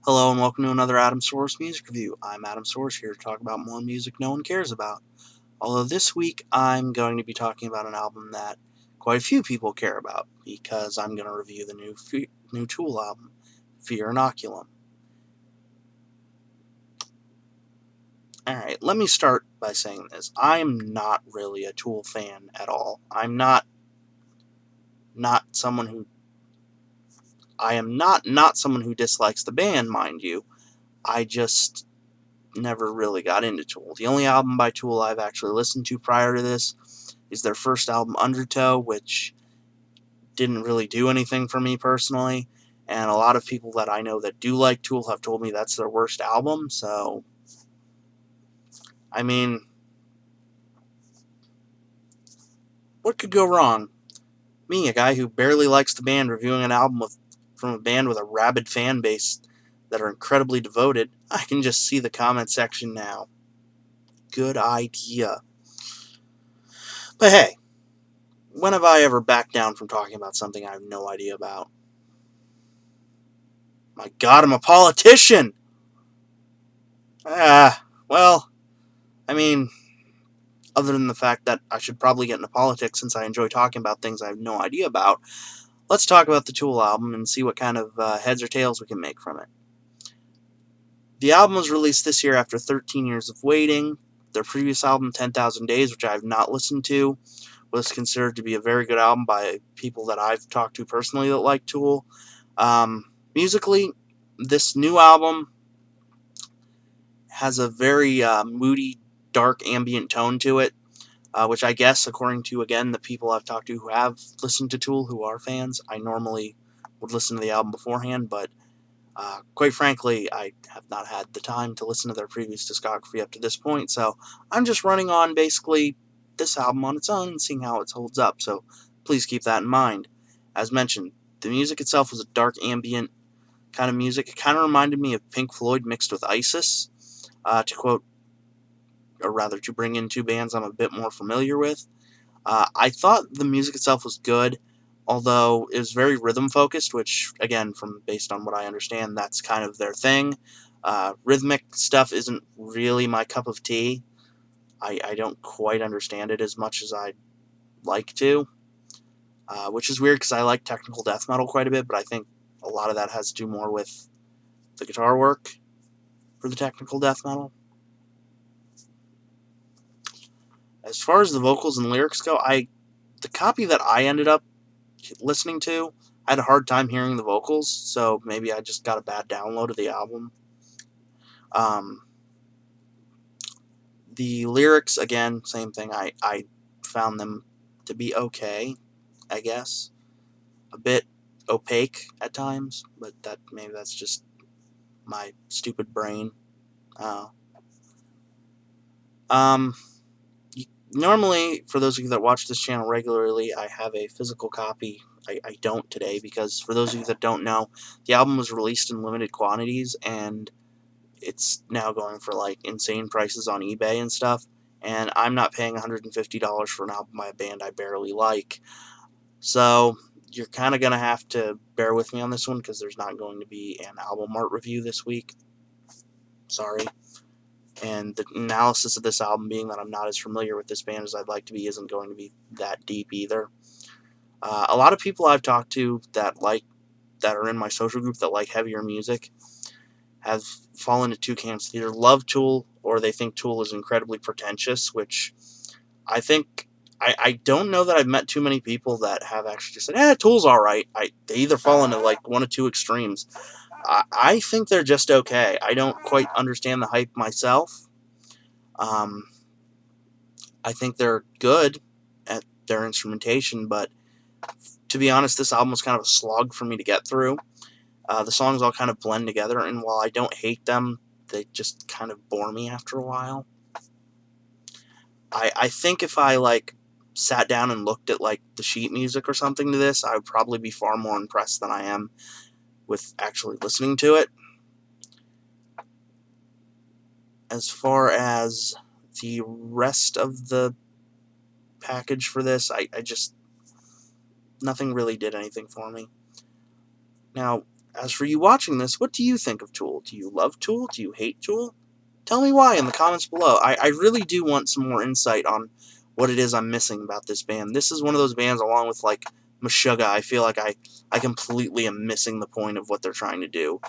Hello and welcome to another Adamsaurus music review. I'm Adamsaurus, here to talk about more music no one cares about. Although this week I'm going to be talking about an album that quite a few people care about, because I'm going to review the new Tool album, Inoculum. Alright, let me start by saying this. I am not really a Tool fan at all. Not someone who I am not someone who dislikes the band, mind you. I just never really got into Tool. The only album by Tool I've actually listened to prior to this is their first album, Undertow, which didn't really do anything for me personally. And a lot of people that I know that do like Tool have told me that's their worst album. So, I mean, what could go wrong? Me, a guy who barely likes the band, reviewing an album from a band with a rabid fan base that are incredibly devoted. I can just see the comment section now. Good idea. But hey, when have I ever backed down from talking about something I have no idea about? My God, I'm a politician! Well, I mean, other than the fact that I should probably get into politics since I enjoy talking about things I have no idea about, let's talk about the Tool album and see what kind of heads or tails we can make from it. The album was released this year after 13 years of waiting. Their previous album, 10,000 Days, which I have not listened to, was considered to be a very good album by people that I've talked to personally that like Tool. Musically, this new album has a very moody, dark, ambient tone to it, which I guess, according to, again, the people I've talked to who have listened to Tool, who are fans, I normally would listen to the album beforehand, but quite frankly, I have not had the time to listen to their previous discography up to this point, so I'm just running on basically this album on its own and seeing how it holds up, so please keep that in mind. As mentioned, the music itself was a dark ambient kind of music. It kind of reminded me of Pink Floyd mixed with Isis, to quote, or rather to bring in two bands I'm a bit more familiar with. I thought the music itself was good, although it was very rhythm focused, which, again, from based on what I understand, that's kind of their thing. Rhythmic stuff isn't really my cup of tea. I don't quite understand it as much as I'd like to, which is weird because I like technical death metal quite a bit, but I think a lot of that has to do more with the guitar work for the technical death metal. As far as the vocals and lyrics go, the copy that I ended up listening to, I had a hard time hearing the vocals, so maybe I just got a bad download of the album. Um, the lyrics, again, same thing. I found them to be okay, I guess. A bit opaque at times, but maybe that's just my stupid brain. Uh, um, Normally, for those of you that watch this channel regularly, I have a physical copy. I don't today because, for those of you that don't know, the album was released in limited quantities and it's now going for like insane prices on eBay and stuff. And I'm not paying $150 for an album by a band I barely like. So you're kind of going to have to bear with me on this one because there's not going to be an album art review this week. Sorry. And the analysis of this album, being that I'm not as familiar with this band as I'd like to be, isn't going to be that deep either. A lot of people I've talked to that are in my social group that like heavier music have fallen into two camps. They either love Tool or they think Tool is incredibly pretentious, which I think I don't know that I've met too many people that have actually just said, Tool's alright. They either fall into like one of two extremes. I think they're just okay. I don't quite understand the hype myself. Um, I think they're good at their instrumentation, but to be honest, this album was kind of a slog for me to get through. The songs all kind of blend together, and while I don't hate them, they just kind of bore me after a while. I think if I like sat down and looked at like the sheet music or something to this, I would probably be far more impressed than I am with actually listening to it. As far as the rest of the package for this, I just nothing really did anything for me. Now, As for you watching this, what do you think of Tool? Do you love Tool? Do you hate Tool? Tell me why in the comments below. I really do want some more insight on what it is I'm missing about this band. This is one of those bands, along with like Meshuggah, I feel like I completely am missing the point of what they're trying to do.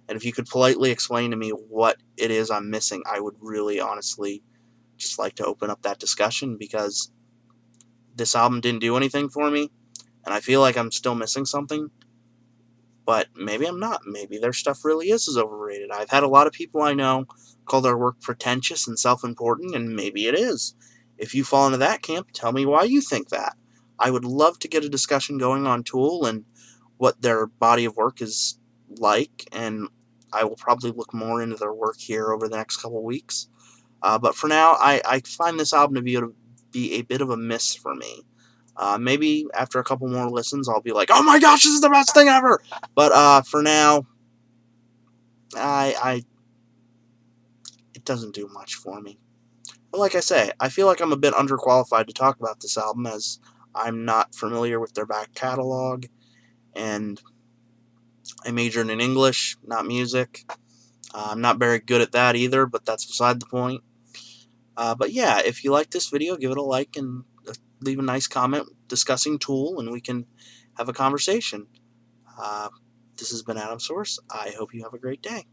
And if you could politely explain to me what it is I'm missing, I would really honestly just like to open up that discussion, because this album didn't do anything for me, and I feel like I'm still missing something. But maybe I'm not. Maybe their stuff really is as overrated. I've had a lot of people I know call their work pretentious and self-important, and maybe it is. If you fall into that camp, tell me why you think that. I would love to get a discussion going on Tool and what their body of work is like, and I will probably look more into their work here over the next couple weeks. But for now, I find this album to be a bit of a miss for me. Maybe after a couple more listens, I'll be like, "Oh my gosh, this is the best thing ever!" But for now, I it doesn't do much for me. But like I say, I feel like I'm a bit underqualified to talk about this album, as I'm not familiar with their back catalog, and I majored in English, not music. I'm not very good at that either, but that's beside the point. But yeah, if you like this video, give it a like and leave a nice comment discussing Tool, and we can have a conversation. Uh, this has been Adamsaurus. I hope you have a great day.